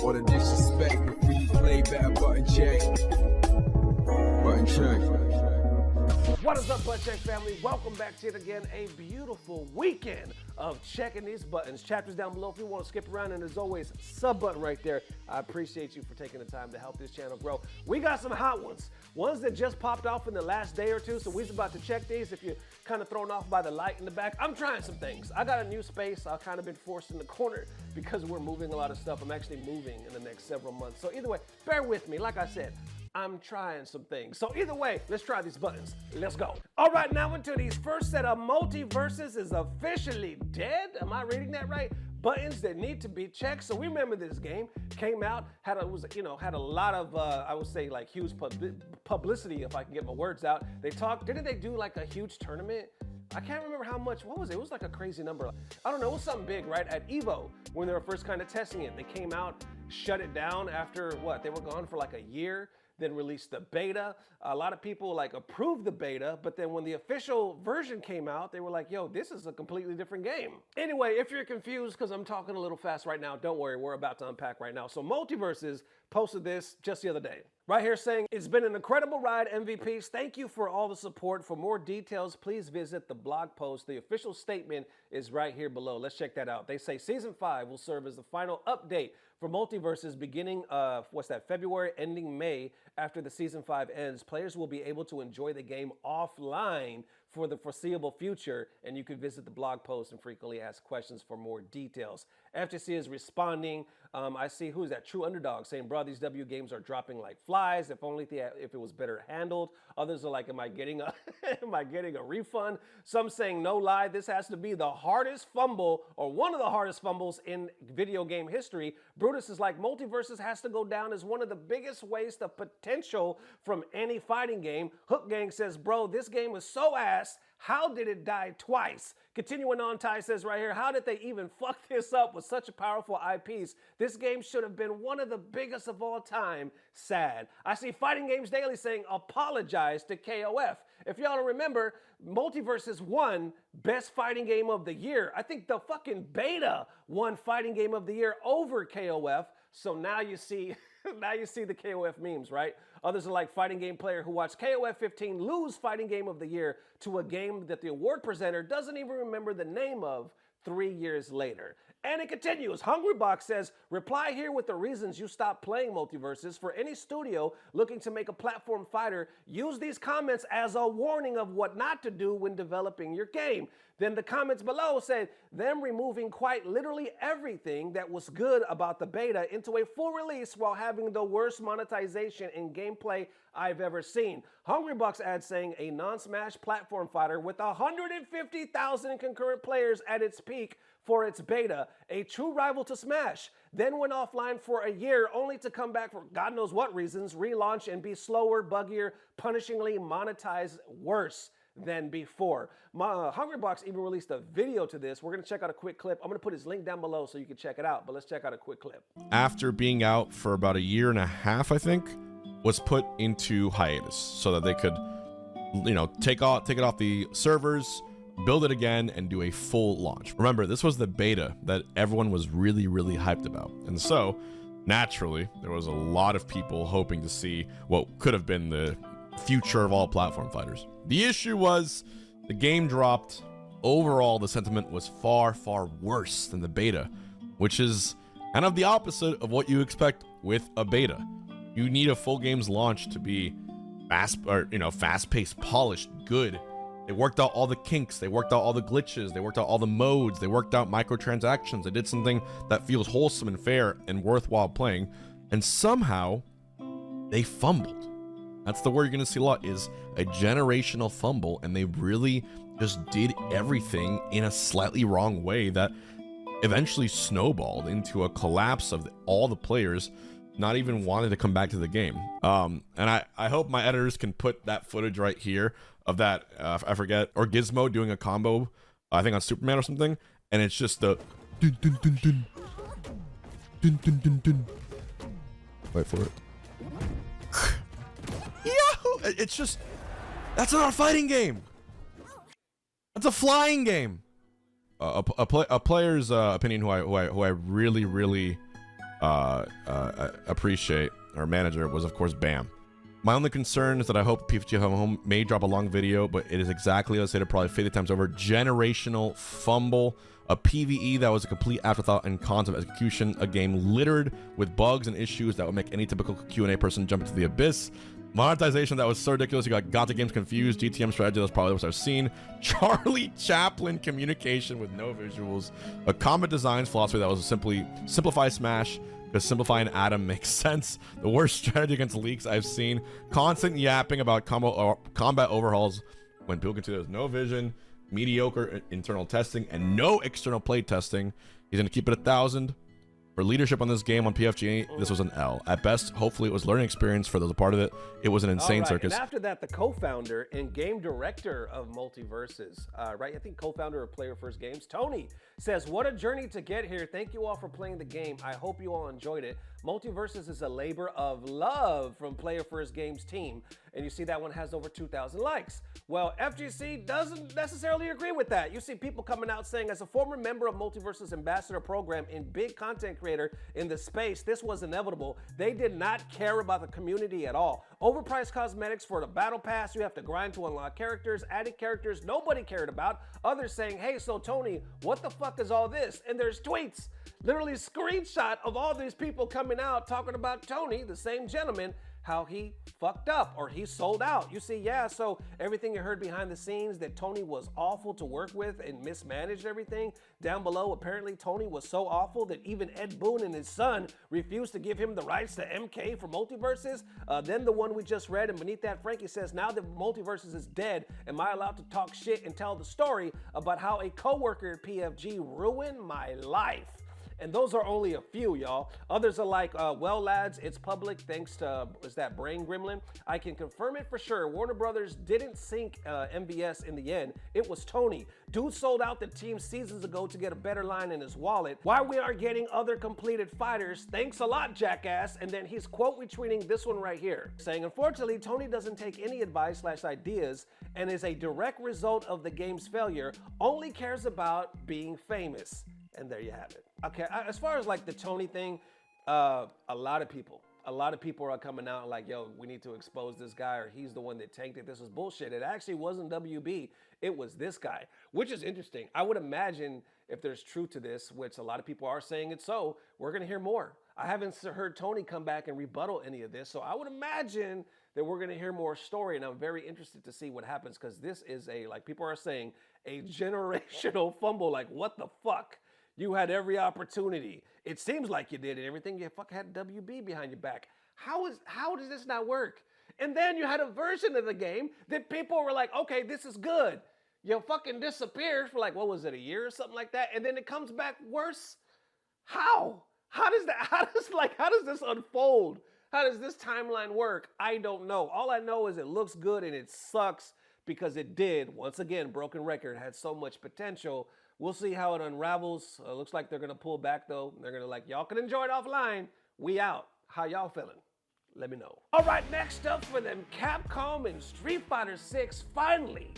All the disrespect, the free play, better button check. Button check. What is up, Butt Check family? Welcome back to it again. A beautiful weekend of checking these buttons. Chapters down below if you want to skip around, and as always, sub button right there. I appreciate you for taking the time to help this channel grow. We got some hot ones that just popped off in the last day or two, so we're about to check these. If you're kind of thrown off by the light in the back, I'm trying some things. I got a new space. I've kind of been forced in the corner because we're moving a lot of stuff. I'm actually moving in the next several months. So either way, bear with me. Like I said, I'm trying some things. So either way, let's try these buttons. Let's go. All right, now into these first set of Multiversus is officially dead. Am I reading that right? Buttons that need to be checked. So we remember this game came out, had a lot of I would say like huge publicity, if I can get my words out. They talked, didn't they do like a huge tournament? I can't remember how much, what was it? It was like a crazy number. I don't know, it was something big, right? At Evo, when they were first kind of testing it, they came out, shut it down after what? They were gone for like a year, then released the beta. A lot of people like approved the beta, but then when the official version came out, they were like, yo, this is a completely different game. Anyway, if you're confused, because I'm talking a little fast right now, don't worry, we're about to unpack right now. So Multiversus posted this just the other day. Right here saying, it's been an incredible ride, MVPs. Thank you for all the support. For more details, please visit the blog post. The official statement is right here below. Let's check that out. They say Season 5 will serve as the final update for Multiversus beginning February, ending May. After the Season 5 ends, players will be able to enjoy the game offline for the foreseeable future, and you can visit the blog post and frequently ask questions for more details. FGC is responding. I see, who's that? True Underdog saying, bro, these W games are dropping like flies. If only if it was better handled. Others are like, am I getting a refund? Some saying, no lie, this has to be the hardest fumble or one of the hardest fumbles in video game history. Brutus is like, Multiversus has to go down as one of the biggest waste of potential from any fighting game. Hook Gang says, bro, this game is so ass. How did it die twice? Continuing on, Ty says right here, how did they even fuck this up with such a powerful IPs? This game should have been one of the biggest of all time. Sad. I see Fighting Games Daily saying, apologize to KOF. If y'all don't remember, Multiversus won Best Fighting Game of the Year. I think the fucking beta won Fighting Game of the Year over KOF. So now you see, now you see the KOF memes, right? Others are like fighting game player who watched KOF 15 lose Fighting Game of the Year to a game that the award presenter doesn't even remember the name of 3 years later. And it continues. Hungrybox says, reply here with the reasons you stopped playing Multiversus. For any studio looking to make a platform fighter, use these comments as a warning of what not to do when developing your game. Then the comments below said, them removing quite literally everything that was good about the beta into a full release while having the worst monetization in gameplay I've ever seen. Hungrybox adds saying, a non-Smash platform fighter with 150,000 concurrent players at its peak for its beta, a true rival to Smash, then went offline for a year only to come back for God knows what reasons, relaunch and be slower, buggier, punishingly monetized worse than before. Hungrybox even released a video to this. We're going to check out a quick clip. I'm going to put his link down below so you can check it out, but let's check out a quick clip. After being out for about a year and a half, I think, was put into hiatus so that they could, you know, take it off the servers, build it again, and do a full launch. Remember, this was the beta that everyone was really hyped about. And so, naturally, there was a lot of people hoping to see what could have been the future of all platform fighters. The issue was the game dropped. Overall, the sentiment was far worse than the beta, which is kind of the opposite of what you expect with a beta. You need a full game's launch to be fast-paced, polished, good. They worked out all the kinks, they worked out all the glitches, they worked out all the modes, they worked out microtransactions, they did something that feels wholesome and fair and worthwhile playing, and somehow they fumbled. That's the word you're gonna see a lot, is a generational fumble, and they really just did everything in a slightly wrong way that eventually snowballed into a collapse of all the players not even wanting to come back to the game. And I hope my editors can put that footage right here of that, I forget, or Gizmo doing a combo, I think on Superman or something, and it's just the dun dun dun dun dun dun dun dun. Wait for it. Yahoo! It's just, that's not a fighting game. That's a flying game. A player's opinion who I really appreciate, our manager, was of course Bam. My only concern is that I hope PFG Home may drop a long video, but it is exactly as I said, probably 50 times over. Generational fumble, a PvE that was a complete afterthought and concept execution, a game littered with bugs and issues that would make any typical Q&A person jump into the abyss. Monetization that was so ridiculous you got the games confused. GTM strategy that was probably the worst I've seen. Charlie Chaplin communication with no visuals. A combat designs philosophy that was simply simplify smash, because simplifying Adam makes sense. The worst strategy against leaks I've seen. Constant yapping about combat overhauls when people consider there's no vision, mediocre internal testing, and no external play testing. He's gonna keep it 1,000. For leadership on this game on PFG, this was an L. At best, hopefully it was learning experience for those a part of it. It was an insane circus. And after that, the co-founder and game director of Multiversus, right? I think co-founder of Player First Games, Tony, says, "What a journey to get here. Thank you all for playing the game. I hope you all enjoyed it. Multiversus is a labor of love from Player First Games team." And you see that one has over 2,000 likes. Well, FGC doesn't necessarily agree with that. You see people coming out saying, as a former member of Multiversus Ambassador Program and big content creator in the space, this was inevitable. They did not care about the community at all. Overpriced cosmetics for the battle pass, you have to grind to unlock characters, added characters nobody cared about. Others saying, "Hey, so Tony, what the fuck is all this?" And there's tweets, literally screenshot of all these people coming out talking about Tony, the same gentleman, how he fucked up or he sold out. You see, yeah, so everything you heard behind the scenes that Tony was awful to work with and mismanaged everything. Down below, apparently Tony was so awful that even Ed Boon and his son refused to give him the rights to MK for Multiversus. Then the one we just read, and beneath that, Frankie says, "Now that Multiversus is dead, am I allowed to talk shit and tell the story about how a coworker at PFG ruined my life?" And those are only a few, y'all. Others are like, "Well, lads, it's public thanks to, is that Brain Gremlin? I can confirm it for sure. Warner Brothers didn't sink MVS in the end. It was Tony. Dude sold out the team seasons ago to get a better line in his wallet. Why we aren't getting other completed fighters? Thanks a lot, jackass." And then he's quote retweeting this one right here, saying, "Unfortunately, Tony doesn't take any advice / ideas and is a direct result of the game's failure. Only cares about being famous." And there you have it. Okay, as far as like the Tony thing, a lot of people are coming out like, "Yo, we need to expose this guy," or "He's the one that tanked it. This is bullshit." It actually wasn't WB, it was this guy, which is interesting. I would imagine if there's truth to this, which a lot of people are saying it's so, we're gonna hear more. I haven't heard Tony come back and rebuttal any of this, so I would imagine that we're gonna hear more story, and I'm very interested to see what happens, because this is a, like people are saying, a generational fumble. Like, what the fuck? You had every opportunity. It seems like you did, and everything. You fucking had WB behind your back. How does this not work? And then you had a version of the game that people were like, "Okay, this is good." You fucking disappears for like, what was it, a year or something like that, and then it comes back worse. How? How does this unfold? How does this timeline work? I don't know. All I know is it looks good and it sucks because it did. Once again, broken record, had so much potential. We'll see how it unravels. Looks like they're gonna pull back though. They're gonna like, "Y'all can enjoy it offline. We out." How y'all feeling? Let me know. All right, next up for them, Capcom and Street Fighter 6 finally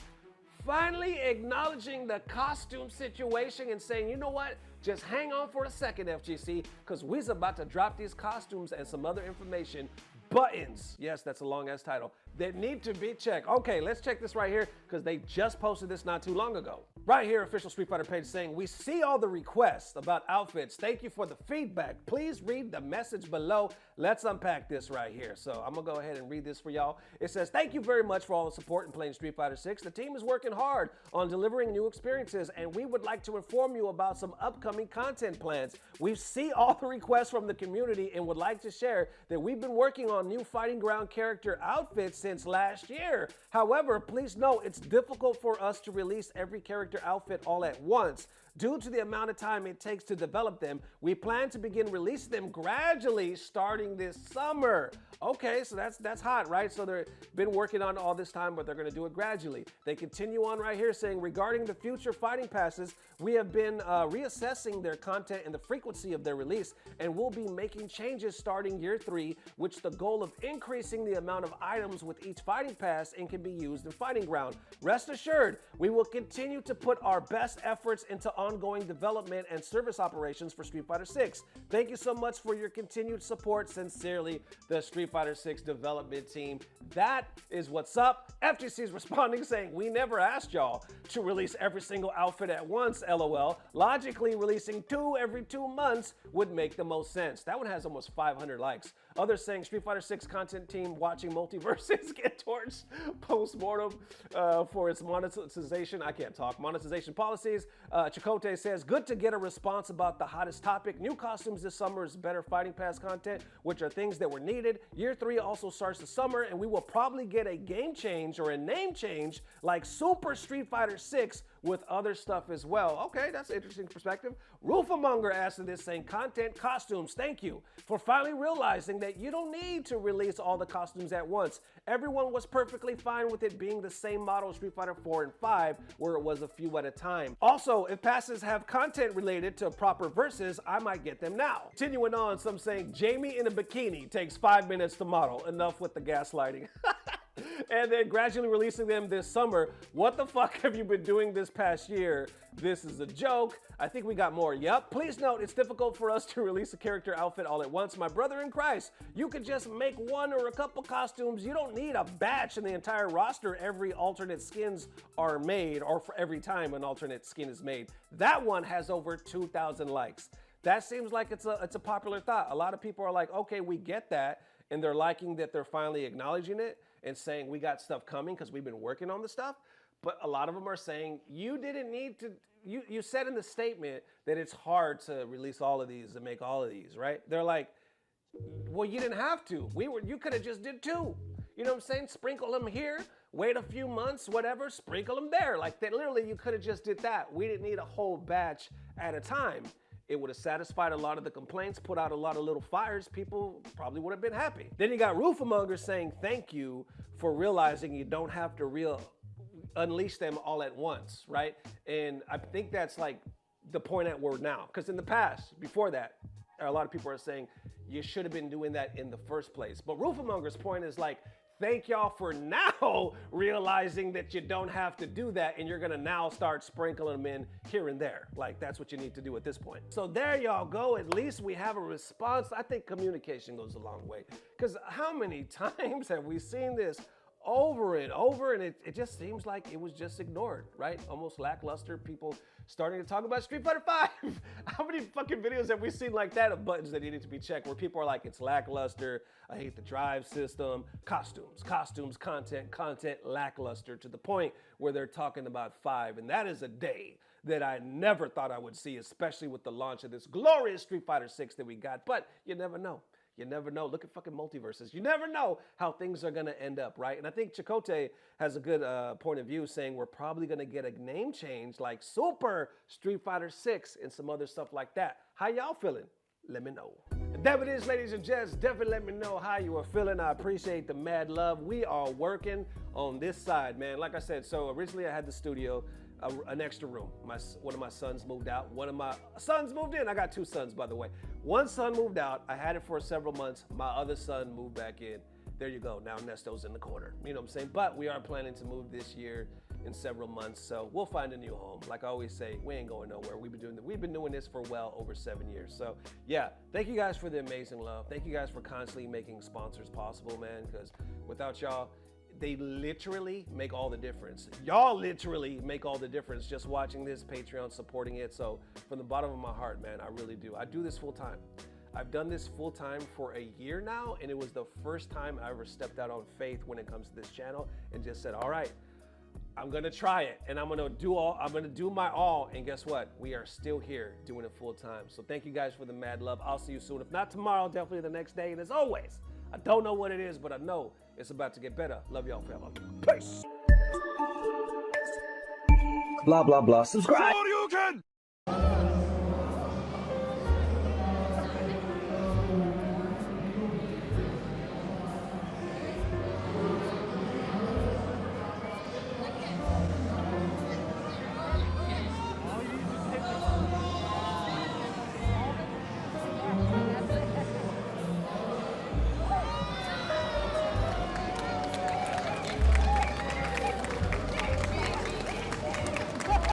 acknowledging the costume situation and saying, "You know what? Just hang on for a second, FGC, because we's about to drop these costumes and some other information. Buttons," yes, that's a long-ass title, "that need to be checked." Okay, let's check this right here, because they just posted this not too long ago. Right here, official Street Fighter page saying, "We see all the requests about outfits. Thank you for the feedback. Please read the message below." Let's unpack this right here. So I'm gonna go ahead and read this for y'all. It says, "Thank you very much for all the support in playing Street Fighter 6. The team is working hard on delivering new experiences, and we would like to inform you about some upcoming content plans. We see all the requests from the community and would like to share that we've been working on new Fighting Ground character outfits since last year. However, please know it's difficult for us to release every character outfit all at once. Due to the amount of time it takes to develop them, we plan to begin releasing them gradually starting this summer." Okay, so that's hot, right? So they've been working on all this time, but they're gonna do it gradually. They continue on right here saying, "Regarding the future fighting passes, we have been reassessing their content and the frequency of their release, and we'll be making changes starting year 3, which the goal of increasing the amount of items with each fighting pass and can be used in Fighting Ground. Rest assured, we will continue to put our best efforts into ongoing development and service operations for Street Fighter 6. Thank you so much for your continued support. Sincerely, the Street Fighter 6 development team. That is what's up. FGC is responding saying, we never asked y'all to release every single outfit at once, LOL. Logically, releasing 2 every 2 months would make the most sense. That one has almost 500 likes. Others saying Street Fighter 6 content team watching Multiversus get towards post-mortem for its monetization. I can't talk. Monetization policies. Chakotay says, good to get a response about the hottest topic. New costumes this summer is better Fighting Pass content, which are things that were needed. Year 3 also starts the summer, and we will probably get a game change or a name change like Super Street Fighter 6 with other stuff as well. Okay, that's an interesting perspective. Roofamonger asked this saying, content, costumes, thank you for finally realizing that you don't need to release all the costumes at once. Everyone was perfectly fine with it being the same model Street Fighter 4 and 5, where it was a few at a time. Also, if passes have content related to proper verses, I might get them now. Continuing on, some saying, Jamie in a bikini takes 5 minutes to model. Enough with the gaslighting. And then gradually releasing them this summer. What the fuck have you been doing this past year? This is a joke. I think we got more. Yep. Please note, it's difficult for us to release a character outfit all at once. My brother in Christ, you could just make one or a couple costumes. You don't need a batch in the entire roster every alternate skins are made, or for every time an alternate skin is made. That one has over 2,000 likes. That seems like it's a popular thought. A lot of people are like, okay, we get that, and they're liking that they're finally acknowledging it and saying we got stuff coming because we've been working on the stuff. But a lot of them are saying you didn't need to, you said in the statement that it's hard to release all of these and make all of these, right? They're like, well, you didn't have to. You could have just did 2. You know what I'm saying? Sprinkle them here, wait a few months, whatever, sprinkle them there. Like that, literally you could have just did that. We didn't need a whole batch at a time. It would have satisfied a lot of the complaints, put out a lot of little fires. People probably would have been happy. Then you got Roofamonger saying, thank you for realizing you don't have to unleash them all at once, right? And I think that's like the point at we're now. Because in the past, before that, a lot of people are saying you should have been doing that in the first place. But Roofamonger's point is like, thank y'all for now realizing that you don't have to do that, and you're gonna now start sprinkling them in here and there. Like, that's what you need to do at this point. So there y'all go. At least we have a response. I think communication goes a long way. Because how many times have we seen this over and over, and it just seems like it was just ignored, right? Almost lackluster. People starting to talk about Street Fighter 5. How many fucking videos have we seen like that of buttons that needed to be checked where people are like, it's lackluster, I hate the drive system, costumes, content, lackluster, to the point where they're talking about 5. And that is a day that I never thought I would see, especially with the launch of this glorious Street Fighter 6 that we got. But you never know. You never know. Look at fucking Multiversus. You never know how things are going to end up, right? And I think Chakotay has a good point of view saying we're probably going to get a name change like Super Street Fighter 6 and some other stuff like that. How y'all feeling? Let me know. And there it is, ladies and gents. Definitely let me know how you are feeling. I appreciate the mad love. We are working on this side, man. Like I said, so originally I had the studio, an extra room. One of my sons moved out. One of my sons moved in. I got 2 sons, by the way. One son moved out. I had it for several months. My other son moved back in. There you go. Now Nesto's in the corner. You know what I'm saying? But we are planning to move this year in several months. So we'll find a new home. Like I always say, we ain't going nowhere. We've been doing this for well over 7 years. So yeah, thank you guys for the amazing love. Thank you guys for constantly making sponsors possible, man. Because without y'all, they literally make all the difference. Y'all literally make all the difference just watching this, Patreon, supporting it. So from the bottom of my heart, man, I really do. I do this full time. I've done this full time for a year now, and it was the first time I ever stepped out on faith when it comes to this channel and just said, all right, I'm gonna try it, and I'm gonna do my all, and guess what? We are still here doing it full time. So thank you guys for the mad love. I'll see you soon. If not tomorrow, definitely the next day. And as always, I don't know what it is, but I know it's about to get better. Love y'all, family. Peace. Blah, blah, blah. Subscribe. All you can!